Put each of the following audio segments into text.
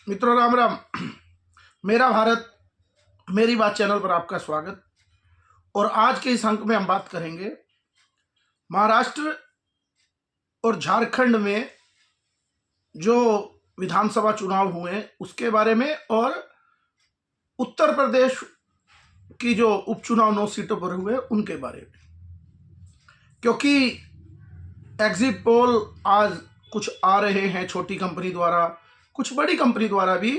मित्रों राम राम। मेरा भारत मेरी बात चैनल पर आपका स्वागत। और आज के इस अंक में हम बात करेंगे महाराष्ट्र और झारखंड में जो विधानसभा चुनाव हुए उसके बारे में, और उत्तर प्रदेश की जो उपचुनाव 9 सीटों पर हुए उनके बारे में। क्योंकि एग्जिट पोल आज कुछ आ रहे हैं छोटी कंपनी द्वारा, कुछ बड़ी कंपनी द्वारा भी,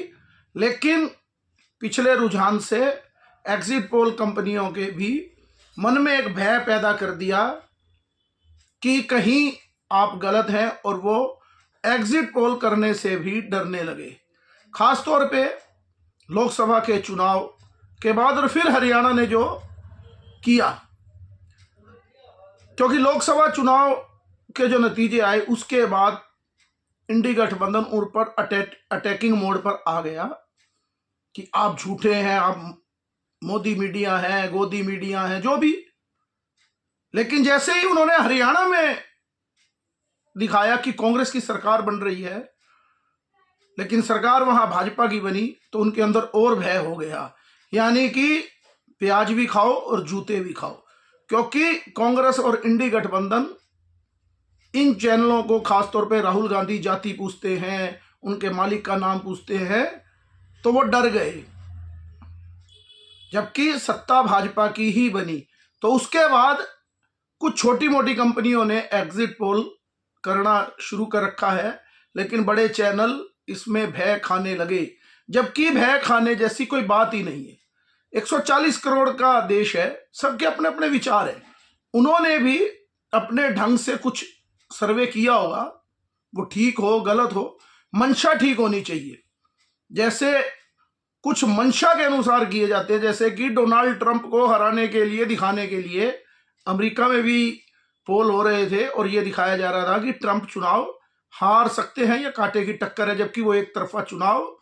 लेकिन पिछले रुझान से एग्जिट पोल कंपनियों के भी मन में एक भय पैदा कर दिया कि कहीं आप गलत हैं, और वो एग्जिट पोल करने से भी डरने लगे। खास तौर पे लोकसभा के चुनाव के बाद, और फिर हरियाणा ने जो किया, क्योंकि लोकसभा चुनाव के जो नतीजे आए उसके बाद इंडी गठबंधन उन पर अटैकिंग मोड पर आ गया कि आप झूठे हैं, आप मोदी मीडिया है, गोदी मीडिया है, जो भी। लेकिन जैसे ही उन्होंने हरियाणा में दिखाया कि कांग्रेस की सरकार बन रही है, लेकिन सरकार वहां भाजपा की बनी, तो उनके अंदर और भय हो गया। यानी कि प्याज भी खाओ और जूते भी खाओ, क्योंकि कांग्रेस और इंडी गठबंधन इन चैनलों को, खासतौर पे राहुल गांधी जाति पूछते हैं, उनके मालिक का नाम पूछते हैं, तो वो डर गए। जबकि सत्ता भाजपा की ही बनी, तो उसके बाद कुछ छोटी मोटी कंपनियों ने एग्जिट पोल करना शुरू कर रखा है, लेकिन बड़े चैनल इसमें भय खाने लगे। जबकि भय खाने जैसी कोई बात ही नहीं है। 140 करोड़ का देश है, सबके अपने अपने विचार है। उन्होंने भी अपने ढंग से कुछ सर्वे किया होगा, वो ठीक हो गलत हो, मंशा ठीक होनी चाहिए। जैसे कुछ मंशा के अनुसार किए जाते हैं, जैसे कि डोनाल्ड ट्रंप को हराने के लिए, दिखाने के लिए अमेरिका में भी पोल हो रहे थे, और ये दिखाया जा रहा था कि ट्रंप चुनाव हार सकते हैं या कांटे की टक्कर है, जबकि वो एक तरफा चुनाव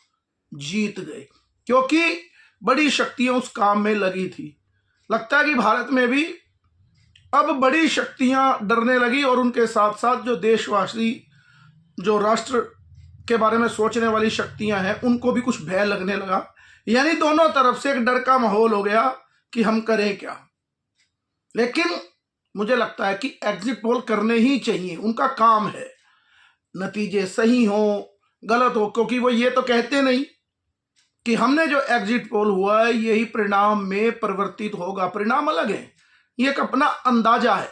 जीत गए, क्योंकि बड़ी शक्तियां उस काम में लगी थी। लगता है कि भारत में भी अब बड़ी शक्तियां डरने लगी, और उनके साथ साथ जो देशवासी, जो राष्ट्र के बारे में सोचने वाली शक्तियां हैं, उनको भी कुछ भय लगने लगा। यानी दोनों तरफ से एक डर का माहौल हो गया कि हम करें क्या। लेकिन मुझे लगता है कि एग्जिट पोल करने ही चाहिए, उनका काम है। नतीजे सही हो गलत हो, क्योंकि वो ये तो कहते नहीं कि हमने जो एग्जिट पोल हुआ है यही परिणाम में परिवर्तित होगा। परिणाम अलग है, ये एक अपना अंदाजा है।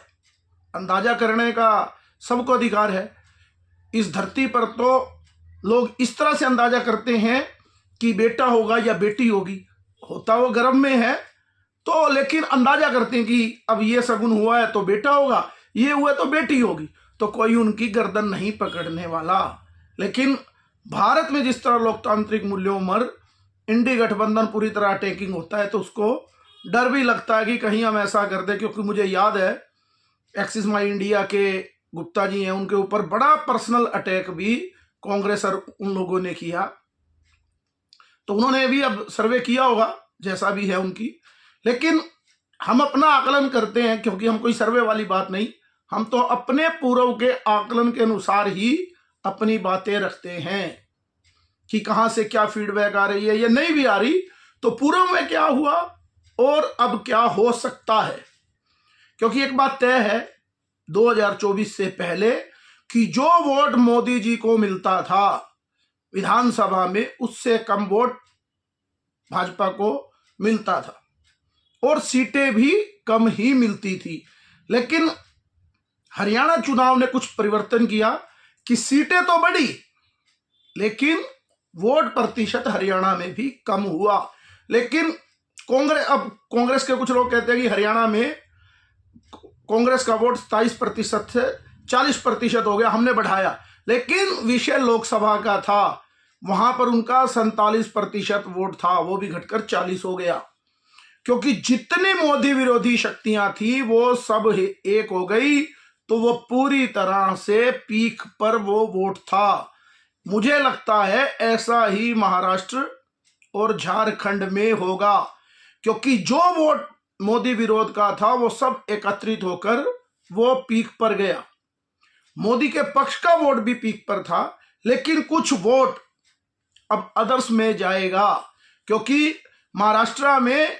अंदाजा करने का सबको अधिकार है। इस धरती पर तो लोग इस तरह से अंदाजा करते हैं कि बेटा होगा या बेटी होगी, होता वो गर्भ में है तो, लेकिन अंदाजा करते हैं कि अब ये शगुन हुआ है तो बेटा होगा, ये हुआ तो बेटी होगी, तो कोई उनकी गर्दन नहीं पकड़ने वाला। लेकिन भारत में जिस तरह लोकतांत्रिक मूल्यों पर इंडी गठबंधन पूरी तरह अटैकिंग होता है, तो उसको डर भी लगता है कि कहीं हम ऐसा कर दें। क्योंकि मुझे याद है एक्सिस माई इंडिया के गुप्ता जी हैं, उनके ऊपर बड़ा पर्सनल अटैक भी कांग्रेस और उन लोगों ने किया। तो उन्होंने भी अब सर्वे किया होगा, जैसा भी है उनकी। लेकिन हम अपना आकलन करते हैं, क्योंकि हम कोई सर्वे वाली बात नहीं, हम तो अपने पूर्व के आकलन के अनुसार ही अपनी बातें रखते हैं कि कहां से क्या फीडबैक आ रही है या नहीं भी आ रही, तो पूर्व में क्या हुआ और अब क्या हो सकता है। क्योंकि एक बात तय है 2024 से पहले कि जो वोट मोदी जी को मिलता था विधानसभा में, उससे कम वोट भाजपा को मिलता था, और सीटें भी कम ही मिलती थी। लेकिन हरियाणा चुनाव ने कुछ परिवर्तन किया कि सीटें तो बढ़ी, लेकिन वोट प्रतिशत हरियाणा में भी कम हुआ। लेकिन कांग्रेस के कुछ लोग कहते हैं कि हरियाणा में कांग्रेस का वोट 27% से 40% हो गया, हमने बढ़ाया। लेकिन विषय लोकसभा का था, वहां पर उनका 47% वोट था, वो भी घटकर 40 हो गया। क्योंकि जितनी मोदी विरोधी शक्तियां थी वो सब एक हो गई, तो वो पूरी तरह से पीक पर वो वोट था। मुझे लगता है ऐसा ही महाराष्ट्र और झारखंड में होगा, क्योंकि जो वोट मोदी विरोध का था वो सब एकत्रित होकर वो पीक पर गया। मोदी के पक्ष का वोट भी पीक पर था, लेकिन कुछ वोट अब अदर्स में जाएगा, क्योंकि महाराष्ट्र में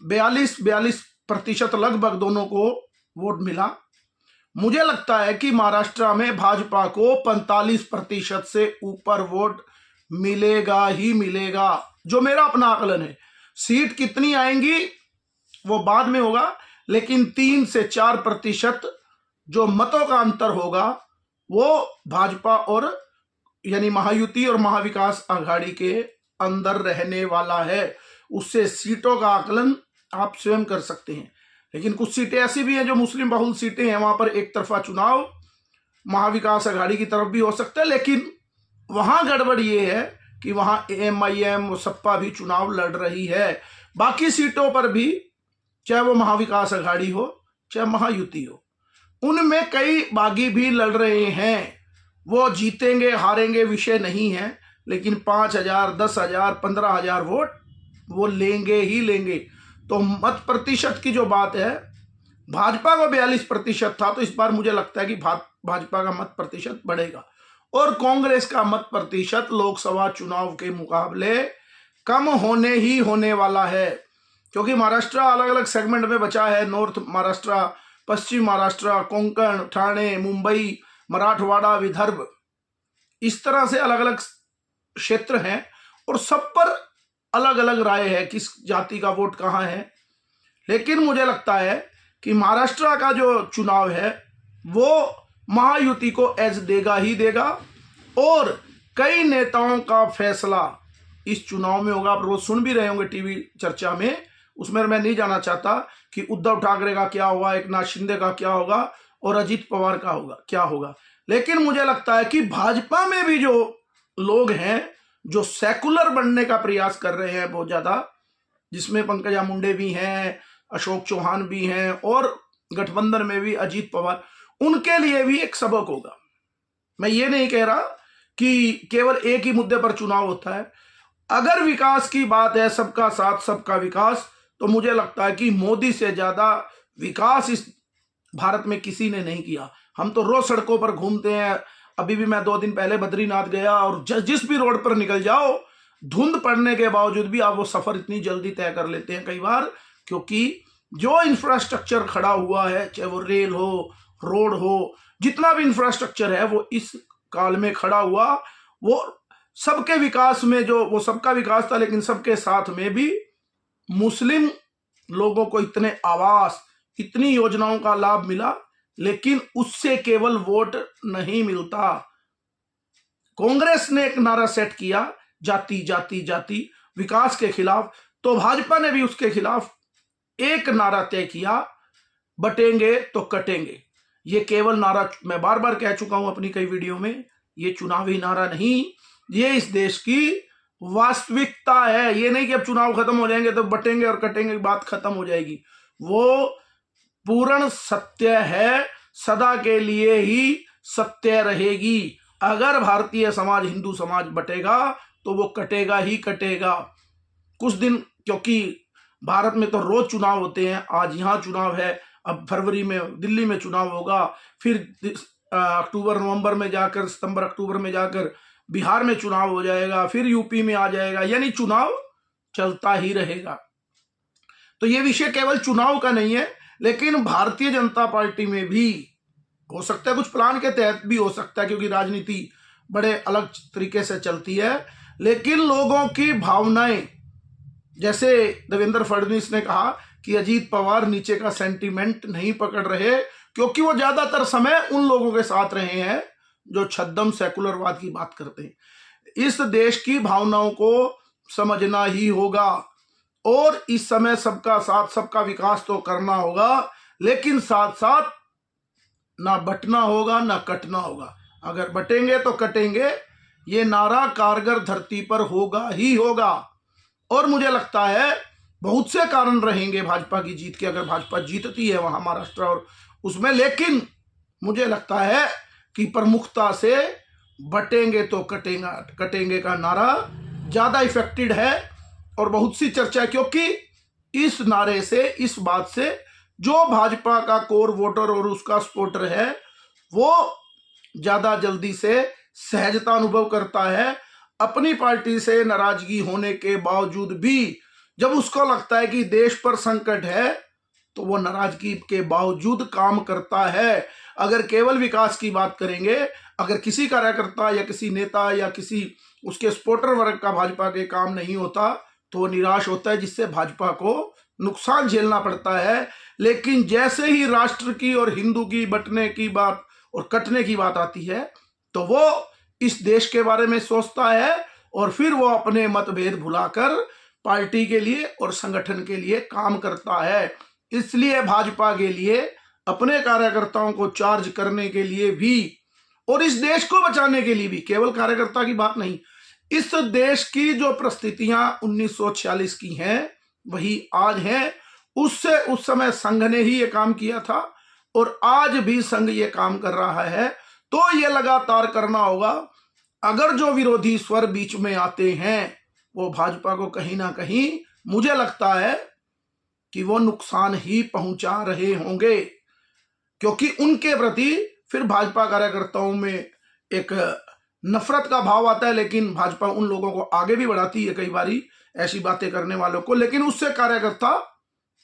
42% लगभग दोनों को वोट मिला। मुझे लगता है कि महाराष्ट्र में भाजपा को 45% से ऊपर वोट मिलेगा ही मिलेगा, जो मेरा अपना आकलन है। सीट कितनी आएंगी वो बाद में होगा, लेकिन 3 से 4% जो मतों का अंतर होगा वो भाजपा और यानी महायुति और महाविकास आघाड़ी के अंदर रहने वाला है। उससे सीटों का आकलन आप स्वयं कर सकते हैं। लेकिन कुछ सीटें ऐसी भी हैं जो मुस्लिम बहुल सीटें हैं, वहां पर एक तरफा चुनाव महाविकास आघाड़ी की तरफ भी हो सकता है। लेकिन वहां गड़बड़ ये है कि वहां AMIM और सपा भी चुनाव लड़ रही है। बाकी सीटों पर भी, चाहे वो महाविकास आघाड़ी हो चाहे महायुति हो, उनमें कई बागी भी लड़ रहे हैं। वो जीतेंगे हारेंगे विषय नहीं है, लेकिन 5,000, 10,000, 15,000 वोट वो लेंगे ही लेंगे। तो मत प्रतिशत की जो बात है, भाजपा को 42% था, तो इस बार मुझे लगता है कि भाजपा का मत प्रतिशत बढ़ेगा और कांग्रेस का मत प्रतिशत लोकसभा चुनाव के मुकाबले कम होने ही होने वाला है। क्योंकि महाराष्ट्र अलग अलग सेगमेंट में बचा है। नॉर्थ महाराष्ट्र, पश्चिम महाराष्ट्र, कोंकण, ठाणे, मुंबई, मराठवाड़ा, विदर्भ, इस तरह से अलग अलग क्षेत्र हैं और सब पर अलग अलग राय है किस जाति का वोट कहाँ है। लेकिन मुझे लगता है कि महाराष्ट्र का जो चुनाव है वो महायुति को एज देगा ही देगा और कई नेताओं का फैसला इस चुनाव में होगा। आप रोज सुन भी रहे होंगे टीवी चर्चा में, उसमें मैं नहीं जाना चाहता कि उद्धव ठाकरे का क्या होगा, एकनाथ शिंदे का क्या होगा और अजीत पवार का क्या होगा। लेकिन मुझे लगता है कि भाजपा में भी जो लोग हैं जो सेकुलर बनने का प्रयास कर रहे हैं बहुत ज्यादा, जिसमें पंकजा मुंडे भी हैं, अशोक चौहान भी हैं और गठबंधन में भी अजीत पवार, उनके लिए भी एक सबक होगा। मैं ये नहीं कह रहा कि केवल एक ही मुद्दे पर चुनाव होता है। अगर विकास की बात है, सबका साथ सबका विकास, तो मुझे लगता है कि मोदी से ज्यादा विकास इस भारत में किसी ने नहीं किया। हम तो रोज सड़कों पर घूमते हैं। अभी भी मैं 2 दिन पहले बद्रीनाथ गया और जिस भी रोड पर निकल जाओ, धुंध पड़ने के बावजूद भी आप वो सफर इतनी जल्दी तय कर लेते हैं कई बार, क्योंकि जो इंफ्रास्ट्रक्चर खड़ा हुआ है, चाहे वो रेल हो, रोड हो, जितना भी इंफ्रास्ट्रक्चर है वो इस काल में खड़ा हुआ, वो सबके विकास में जो वो सबका विकास था। लेकिन सबके साथ में भी मुस्लिम लोगों को इतने आवास, इतनी योजनाओं का लाभ मिला, लेकिन उससे केवल वोट नहीं मिलता। कांग्रेस ने एक नारा सेट किया, जाति जाति जाति, विकास के खिलाफ, तो भाजपा ने भी उसके खिलाफ एक नारा तय किया, बटेंगे तो कटेंगे। ये केवल नारा, मैं बार बार कह चुका हूं अपनी कई वीडियो में, ये चुनावी नारा नहीं, ये इस देश की वास्तविकता है। ये नहीं कि अब चुनाव खत्म हो जाएंगे तो बटेंगे और कटेंगे की बात खत्म हो जाएगी। वो पूर्ण सत्य है, सदा के लिए ही सत्य रहेगी। अगर भारतीय समाज, हिंदू समाज बटेगा तो वो कटेगा ही कटेगा। कुछ दिन, क्योंकि भारत में तो रोज चुनाव होते हैं, आज यहाँ चुनाव है, अब फरवरी में दिल्ली में चुनाव होगा, फिर अक्टूबर नवंबर में जाकर, सितंबर अक्टूबर में जाकर बिहार में चुनाव हो जाएगा, फिर यूपी में आ जाएगा, यानी चुनाव चलता ही रहेगा। तो ये विषय केवल चुनाव का नहीं है, लेकिन भारतीय जनता पार्टी में भी हो सकता है, कुछ प्लान के तहत भी हो सकता है, क्योंकि राजनीति बड़े अलग तरीके से चलती है। लेकिन लोगों की भावनाएं, जैसे देवेंद्र फडणवीस ने कहा कि अजीत पवार नीचे का सेंटीमेंट नहीं पकड़ रहे, क्योंकि वो ज्यादातर समय उन लोगों के साथ रहे हैं जो छद्म सेकुलरवाद की बात करते हैं। इस देश की भावनाओं को समझना ही होगा और इस समय सबका साथ सबका विकास तो करना होगा, लेकिन साथ साथ ना बटना होगा ना कटना होगा। अगर बटेंगे तो कटेंगे, ये नारा कारगर धरती पर होगा ही होगा। और मुझे लगता है बहुत से कारण रहेंगे भाजपा की जीत के, अगर भाजपा जीतती है वहां महाराष्ट्र और उसमें, लेकिन मुझे लगता है कि प्रमुखता से बटेंगे तो कटेंगे का नारा ज्यादा इफेक्टेड है। और बहुत सी चर्चा, क्योंकि इस नारे से, इस बात से जो भाजपा का कोर वोटर और उसका सपोर्टर है वो ज्यादा जल्दी से सहजता अनुभव करता है। अपनी पार्टी से नाराजगी होने के बावजूद भी जब उसको लगता है कि देश पर संकट है तो वो नाराजगी के बावजूद काम करता है। अगर केवल विकास की बात करेंगे, अगर किसी कार्यकर्ता या किसी नेता या किसी उसके सपोर्टर वर्ग का भाजपा के काम नहीं होता तो वो निराश होता है, जिससे भाजपा को नुकसान झेलना पड़ता है। लेकिन जैसे ही राष्ट्र की और हिंदू की बंटने की बात और कटने की बात आती है तो वो इस देश के बारे में सोचता है और फिर वो अपने मतभेद भुलाकर पार्टी के लिए और संगठन के लिए काम करता है। इसलिए भाजपा के लिए अपने कार्यकर्ताओं को चार्ज करने के लिए भी और इस देश को बचाने के लिए भी, केवल कार्यकर्ता की बात नहीं, इस देश की जो परिस्थितियां 1946 की हैं वही आज हैं। उससे उस समय संघ ने ही ये काम किया था और आज भी संघ ये काम कर रहा है। तो ये लगातार करना होगा। अगर जो विरोधी स्वर बीच में आते हैं वो भाजपा को कहीं ना कहीं मुझे लगता है कि वो नुकसान ही पहुंचा रहे होंगे, क्योंकि उनके प्रति फिर भाजपा कार्यकर्ताओं में एक नफरत का भाव आता है। लेकिन भाजपा उन लोगों को आगे भी बढ़ाती है कई बारी ऐसी बातें करने वालों को, लेकिन उससे कार्यकर्ता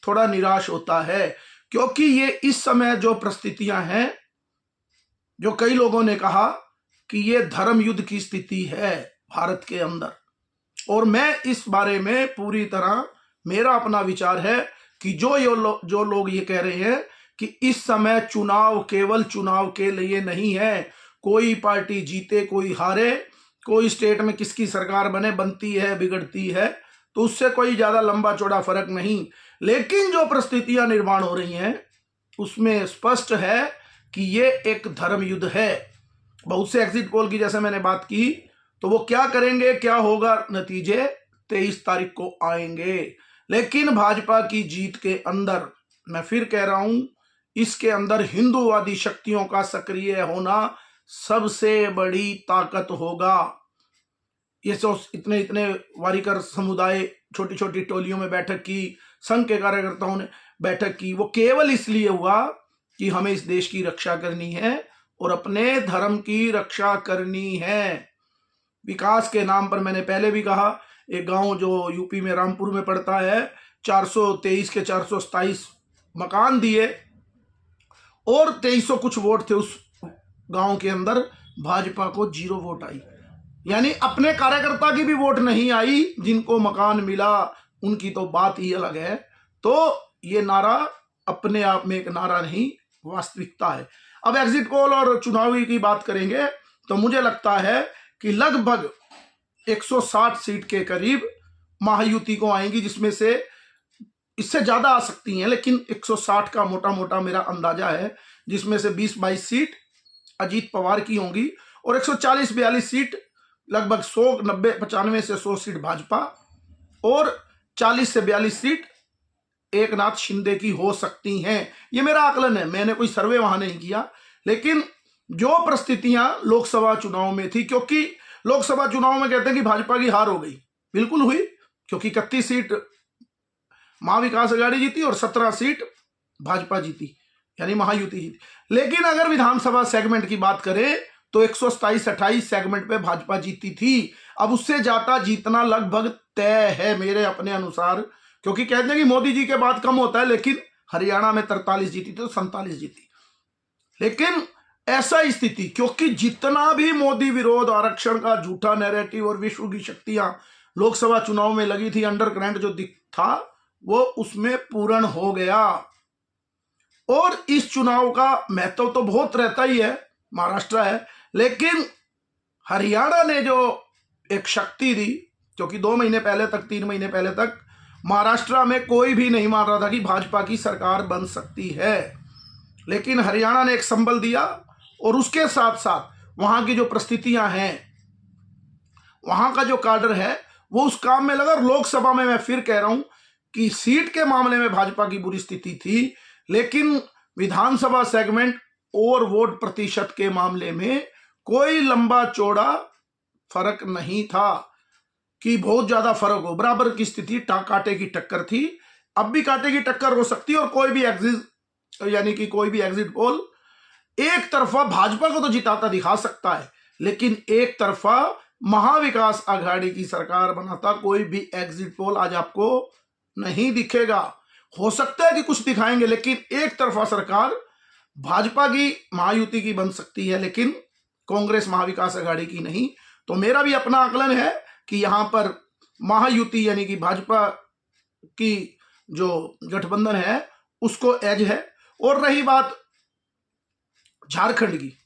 थोड़ा निराश होता है, क्योंकि ये इस समय जो परिस्थितियां हैं, जो कई लोगों ने कहा कि ये धर्म युद्ध की स्थिति है भारत के अंदर, और मैं इस बारे में पूरी तरह, मेरा अपना विचार है कि जो लोग ये कह रहे हैं कि इस समय चुनाव केवल चुनाव के लिए नहीं है, कोई पार्टी जीते कोई हारे, कोई स्टेट में किसकी सरकार बनती है बिगड़ती है, तो उससे कोई ज्यादा लंबा चौड़ा फर्क नहीं। लेकिन जो परिस्थितियां निर्माण हो रही हैं उसमें स्पष्ट है कि ये एक धर्म युद्ध है। बहुत से एग्जिट पोल की जैसे मैंने बात की, तो वो क्या करेंगे, क्या होगा, नतीजे 23 तारीख को आएंगे। लेकिन भाजपा की जीत के अंदर, मैं फिर कह रहा हूं, इसके अंदर हिंदूवादी शक्तियों का सक्रिय होना सबसे बड़ी ताकत होगा। ये इतने इतने वारिकर समुदाय छोटी छोटी टोलियों में बैठक की, संघ के कार्यकर्ताओं ने बैठक की, वो केवल इसलिए हुआ कि हमें इस देश की रक्षा करनी है और अपने धर्म की रक्षा करनी है। विकास के नाम पर मैंने पहले भी कहा, एक गांव जो यूपी में रामपुर में पड़ता है, 423 के 427 मकान दिए और 2300 कुछ वोट थे उस गांव के अंदर, भाजपा को 0 वोट आई। यानी अपने कार्यकर्ता की भी वोट नहीं आई, जिनको मकान मिला उनकी तो बात ही अलग है। तो ये नारा अपने आप में एक नारा नहीं, वास्तविकता है। अब एग्जिट पोल और चुनावी की बात करेंगे तो मुझे लगता है कि लगभग 160 सीट के करीब महायुति को आएंगी, जिसमें से इससे ज्यादा आ सकती हैं, लेकिन 160 का मोटा मोटा मेरा अंदाजा है, जिसमें से 20-22 सीट अजीत पवार की होंगी और 140-42 सीट, लगभग 190-95 से 100 सीट भाजपा और 40 से 42 सीट एकनाथ शिंदे की हो सकती हैं। ये मेरा आकलन है, मैंने कोई सर्वे वहां नहीं किया। लेकिन जो परिस्थितियां लोकसभा चुनाव में थी, क्योंकि लोकसभा चुनाव में कहते हैं कि भाजपा की हार हो गई, बिल्कुल हुई, क्योंकि 31 सीट महाविकास आघाड़ी जीती और 17 सीट भाजपा जीती, यानी महायुति जीती। लेकिन अगर विधानसभा सेगमेंट की बात करें तो 127-28 सेगमेंट पे भाजपा जीती थी। अब उससे ज्यादा जीतना लगभग तय है मेरे अपने अनुसार, क्योंकि कहते हैं कि मोदी जी के बाद कम होता है, लेकिन हरियाणा में 43 जीती तो 47 जीती। लेकिन ऐसा स्थिति, क्योंकि जितना भी मोदी विरोध, आरक्षण का झूठा नैरेटिव और विश्व की शक्तियां लोकसभा चुनाव में लगी थी, अंडरकरेंट जो था वो उसमें पूर्ण हो गया। और इस चुनाव का महत्व तो बहुत रहता ही है, महाराष्ट्र है, लेकिन हरियाणा ने जो एक शक्ति दी, क्योंकि 2 महीने पहले तक, 3 महीने पहले तक महाराष्ट्र में कोई भी नहीं मान रहा था कि भाजपा की सरकार बन सकती है, लेकिन हरियाणा ने एक संबल दिया और उसके साथ साथ वहां की जो परिस्थितियां हैं, वहां का जो काडर है वो उस काम में लगा। और लोकसभा में मैं फिर कह रहा हूं कि सीट के मामले में भाजपा की बुरी स्थिति थी, लेकिन विधानसभा सेगमेंट और वोट प्रतिशत के मामले में कोई लंबा चौड़ा फर्क नहीं था कि बहुत ज्यादा फर्क हो, बराबर की स्थिति, कांटे की टक्कर थी। अब भी कांटे की टक्कर हो सकती है और कोई भी एग्जिट पोल एक तरफा भाजपा को तो जिताता दिखा सकता है, लेकिन एक तरफा महाविकास आघाड़ी की सरकार बनाता कोई भी एग्जिट पोल आज आपको नहीं दिखेगा। हो सकता है कि कुछ दिखाएंगे, लेकिन एक तरफा सरकार भाजपा की महायुति की बन सकती है, लेकिन कांग्रेस महाविकास आघाड़ी की नहीं। तो मेरा भी अपना आकलन है कि यहां पर महायुति यानी कि भाजपा की जो गठबंधन है उसको एज है। और रही बात झारखंड की,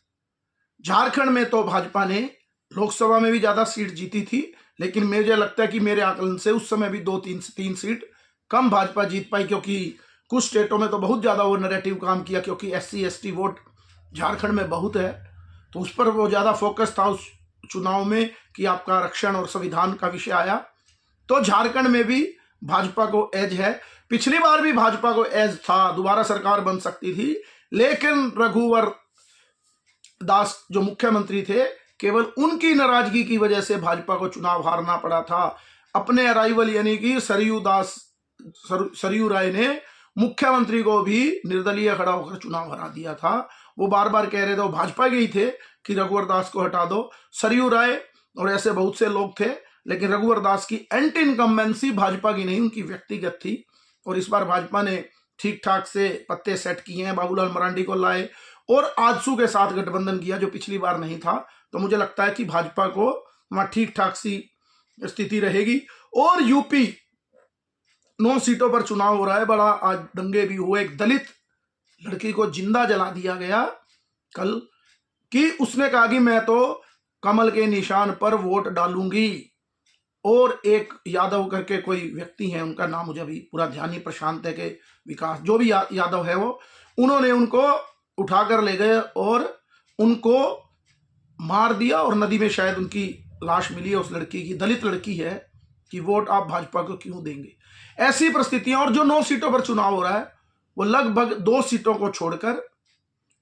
झारखंड में तो भाजपा ने लोकसभा में भी ज्यादा सीट जीती थी, लेकिन मुझे लगता है कि मेरे आकलन से उस समय भी 2-3 सीट कम भाजपा जीत पाई, क्योंकि कुछ स्टेटों में तो बहुत ज्यादा वो नैरेटिव काम किया, क्योंकि SC ST वोट झारखंड में बहुत है, तो उस पर वो ज्यादा फोकस था उस चुनाव में कि आपका आरक्षण और संविधान का विषय आया। तो झारखंड में भी भाजपा को एज है। पिछली बार भी भाजपा को एज था, दोबारा सरकार बन सकती थी, लेकिन रघुवर दास जो मुख्यमंत्री थे, केवल उनकी नाराजगी की वजह से भाजपा को चुनाव हारना पड़ा था। अपने अराइवल यानी कि सरयू राय ने मुख्यमंत्री को भी निर्दलीय खड़ा होकर चुनाव हरा दिया था। वो बार बार कह रहे थे, वो भाजपा के ही थे, कि रघुवर दास को हटा दो। सरयू राय और ऐसे बहुत से लोग थे, लेकिन रघुवर दास की एंटी इनकम्बेंसी भाजपा की नहीं, उनकी व्यक्तिगत थी। और इस बार भाजपा ने ठीक ठाक से पत्ते सेट किए हैं, बाबूलाल मरांडी को लाए और आजसू के साथ गठबंधन किया जो पिछली बार नहीं था। तो मुझे लगता है कि भाजपा को वहां ठीक ठाक सी स्थिति रहेगी। और यूपी 9 सीटों पर चुनाव हो रहा है, बड़ा आज दंगे भी हुए। एक दलित लड़की को जिंदा जला दिया गया कल, कि उसने कहा कि मैं तो कमल के निशान पर वोट डालूंगी। और एक यादव करके कोई व्यक्ति है, उनका नाम मुझे अभी पूरा ध्यान नहीं, प्रशांत है के विकास, जो भी यादव है वो, उन्होंने उनको उठाकर ले गए और उनको मार दिया और नदी में शायद उनकी लाश मिली है उस लड़की की, दलित लड़की है, कि वोट आप भाजपा को क्यों देंगे। ऐसी परिस्थितियां। और जो 9 सीटों पर चुनाव हो रहा है वो लगभग 2 सीटों को छोड़कर,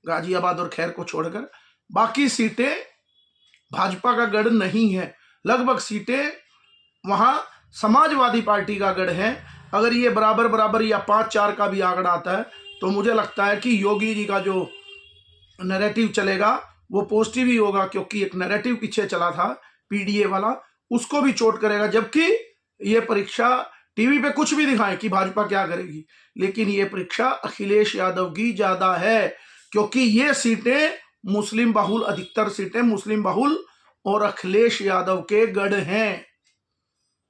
गाजियाबाद और खैर को छोड़कर, बाकी सीटें भाजपा का गढ़ नहीं है। लगभग सीटें वहां समाजवादी पार्टी का गढ़ है। अगर ये बराबर बराबर या 5-4 का भी आंकड़ा आता है तो मुझे लगता है कि योगी जी का जो नैरेटिव चलेगा वो पॉजिटिव ही होगा, क्योंकि एक नैरेटिव पीछे चला था PDA वाला, उसको भी चोट करेगा। जबकि ये परीक्षा टीवी पे कुछ भी दिखाए कि भाजपा क्या करेगी, लेकिन ये परीक्षा अखिलेश यादव की ज्यादा है, क्योंकि ये सीटें मुस्लिम बहुल, अधिकतर सीटें मुस्लिम बहुल और अखिलेश यादव के गढ़ हैं।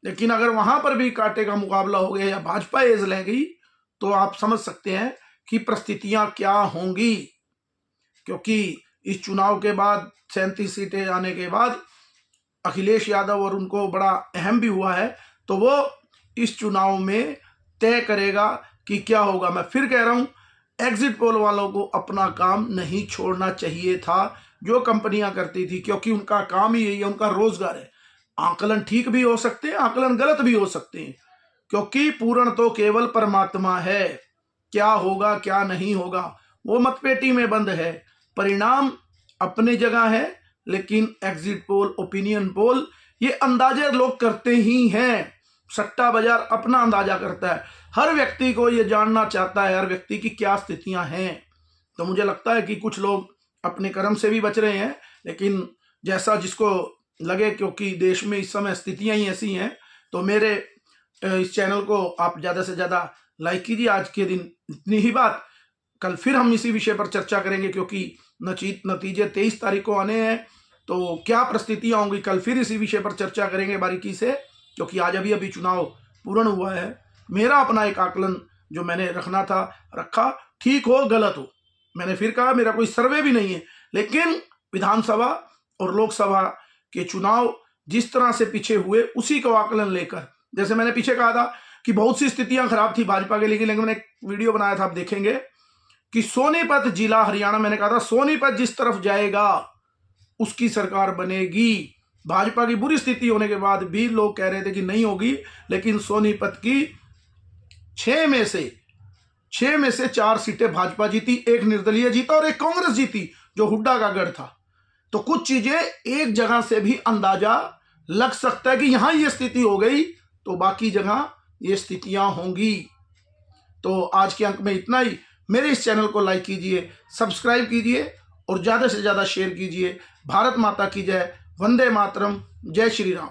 लेकिन अगर वहां पर भी कांटे का मुकाबला हो गया या भाजपा एज ले गई तो आप समझ सकते हैं कि परिस्थितियां क्या होंगी। क्योंकि इस चुनाव के बाद 37 सीटें आने के बाद अखिलेश यादव और उनको बड़ा अहम भी हुआ है, तो वो इस चुनाव में तय करेगा कि क्या होगा। मैं फिर कह रहा हूं, एग्जिट पोल वालों को अपना काम नहीं छोड़ना चाहिए था जो कंपनियां करती थी, क्योंकि उनका काम ही यही है, उनका रोजगार है। आकलन ठीक भी हो सकते हैं, आकलन गलत भी हो सकते हैं, क्योंकि पूर्ण तो केवल परमात्मा है। क्या होगा क्या नहीं होगा वो मतपेटी में बंद है। परिणाम अपनी जगह है, लेकिन एग्जिट पोल, ओपिनियन पोल, ये अंदाजे लोग करते ही हैं। सट्टा बाजार अपना अंदाजा करता है, हर व्यक्ति को ये जानना चाहता है हर व्यक्ति की क्या स्थितियां हैं। तो मुझे लगता है कि कुछ लोग अपने कर्म से भी बच रहे हैं, लेकिन जैसा जिसको लगे, क्योंकि देश में इस समय स्थितियां ही ऐसी हैं। तो मेरे इस चैनल को आप ज़्यादा से ज़्यादा लाइक कीजिए। आज के दिन इतनी ही बात, कल फिर हम इसी विषय पर चर्चा करेंगे, क्योंकि नतीजे 23 तारीख को आने हैं। तो क्या परिस्थितियां होंगी, कल फिर इसी विषय पर चर्चा करेंगे बारीकी से, क्योंकि आज अभी चुनाव पूर्ण हुआ है। मेरा अपना एक आकलन जो मैंने रखना था रखा, ठीक हो गलत हो, मैंने फिर कहा मेरा कोई सर्वे भी नहीं है, लेकिन विधानसभा और लोकसभा के चुनाव जिस तरह से पीछे हुए उसी को आकलन लेकर, जैसे मैंने पीछे कहा था कि बहुत सी स्थितियां खराब थी भाजपा के लिए, लेकिन मैंने एक वीडियो बनाया था, आप देखेंगे कि सोनीपत जिला हरियाणा, मैंने कहा था सोनीपत जिस तरफ जाएगा उसकी सरकार बनेगी। भाजपा की बुरी स्थिति होने के बाद भी लोग कह रहे थे कि नहीं होगी, लेकिन सोनीपत की 6 में से 4 सीटें भाजपा जीती, 1 निर्दलीय जीता और 1 कांग्रेस जीती जो हुड्डा का गढ़ था। तो कुछ चीजें एक जगह से भी अंदाजा लग सकता है कि यहां ये स्थिति हो गई तो बाकी जगह ये स्थितियां होंगी। तो आज के अंक में इतना ही। मेरे इस चैनल को लाइक कीजिए, सब्सक्राइब कीजिए और ज्यादा से ज्यादा शेयर कीजिए। भारत माता की जय, वंदे मातरम, जय श्री राम।